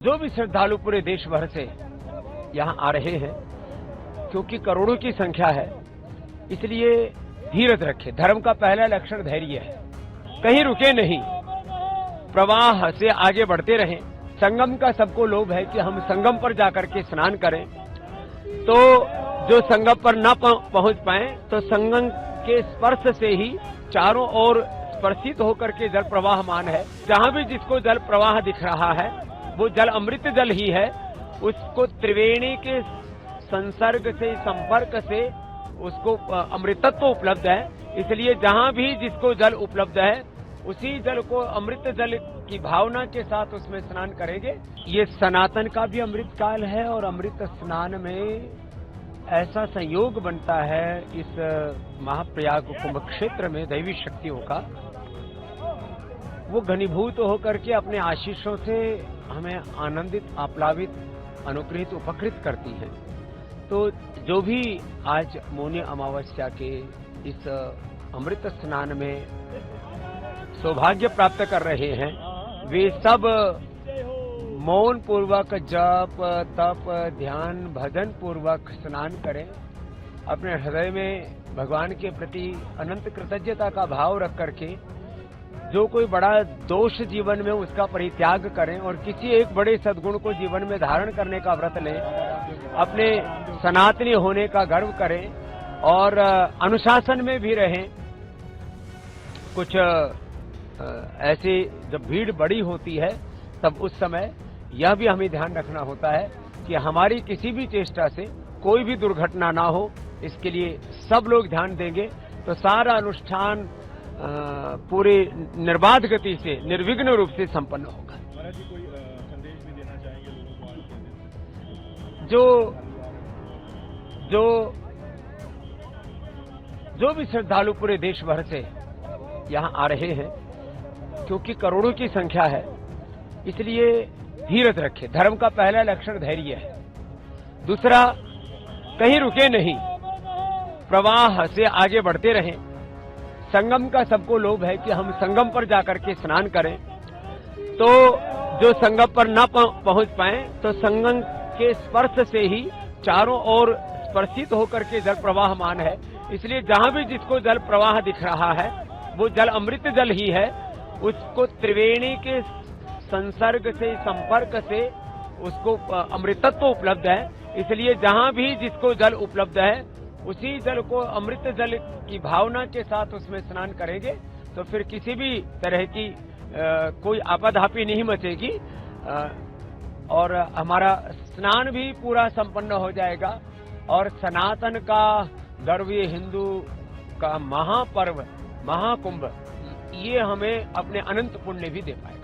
जो भी श्रद्धालु पूरे देश भर से यहाँ आ रहे हैं, क्योंकि करोड़ों की संख्या है, इसलिए धीरज रखें। धर्म का पहला लक्षण धैर्य है। कहीं रुके नहीं, प्रवाह से आगे बढ़ते रहें। संगम का सबको लोभ है कि हम संगम पर जाकर के स्नान करें, तो जो संगम पर न पहुंच पाए तो संगम के स्पर्श से ही चारों ओर स्पर्शित होकर के जल प्रवाहमान है। जहां भी जिसको जल प्रवाह दिख रहा है वो जल अमृत जल ही है। उसको त्रिवेणी के संसर्ग से, संपर्क से उसको अमृतत्व उपलब्ध है। इसलिए जहां भी जिसको जल उपलब्ध है उसी जल को अमृत जल की भावना के साथ उसमें स्नान करेंगे। ये सनातन का भी अमृत काल है और अमृत स्नान में ऐसा संयोग बनता है इस महाप्रयाग कुंभ क्षेत्र में दैवी शक्तियों का, वो घनीभूत होकर के अपने आशीषों से हमें आनंदित, आप्लावित, अनुग्रहित, उपकृत करती हैं। तो जो भी आज मौनी अमावस्या के इस अमृत स्नान में सौभाग्य प्राप्त कर रहे हैं, वे सब मौन पूर्वक जप, तप, ध्यान, भजन पूर्वक स्नान करें। अपने हृदय में भगवान के प्रति अनंत कृतज्ञता का भाव रख करके जो कोई बड़ा दोष जीवन में उसका परित्याग करें और किसी एक बड़े सद्गुण को जीवन में धारण करने का व्रत लें। अपने सनातनी होने का गर्व करें और अनुशासन में भी रहें। कुछ ऐसे जब भीड़ बड़ी होती है तब उस समय यह भी हमें ध्यान रखना होता है कि हमारी किसी भी चेष्टा से कोई भी दुर्घटना ना हो। इसके लिए सब लोग ध्यान देंगे तो सारा अनुष्ठान पूरे निर्बाध गति से, निर्विघ्न रूप से संपन्न होगा। महाराज जी, कोई संदेश भी देना चाहेंगे लोगों को आज के दिन? जो भी श्रद्धालु पूरे देश भर से यहाँ आ रहे हैं, क्योंकि करोड़ों की संख्या है, इसलिए धीरज रखें। धर्म का पहला लक्षण धैर्य है। दूसरा, कहीं रुके नहीं, प्रवाह से आगे बढ़ते रहें। संगम का सबको लोभ है कि हम संगम पर जाकर के स्नान करें, तो जो संगम पर न पहुंच पाए तो संगम के स्पर्श से ही चारों ओर स्पर्शित होकर के जल प्रवाहमान है। इसलिए जहां भी जिसको जल प्रवाह दिख रहा है वो जल अमृत जल ही है। उसको त्रिवेणी के संसर्ग से, संपर्क से उसको अमृतत्व उपलब्ध है। इसलिए जहां भी जिसको जल उपलब्ध है उसी जल को अमृत जल की भावना के साथ उसमें स्नान करेंगे तो फिर किसी भी तरह की कोई आपाधापी नहीं मचेगी और हमारा स्नान भी पूरा संपन्न हो जाएगा। और सनातन का गर्व, ये हिंदू का महापर्व, महाकुंभ, ये हमें अपने अनंत पुण्य भी दे पाएगा।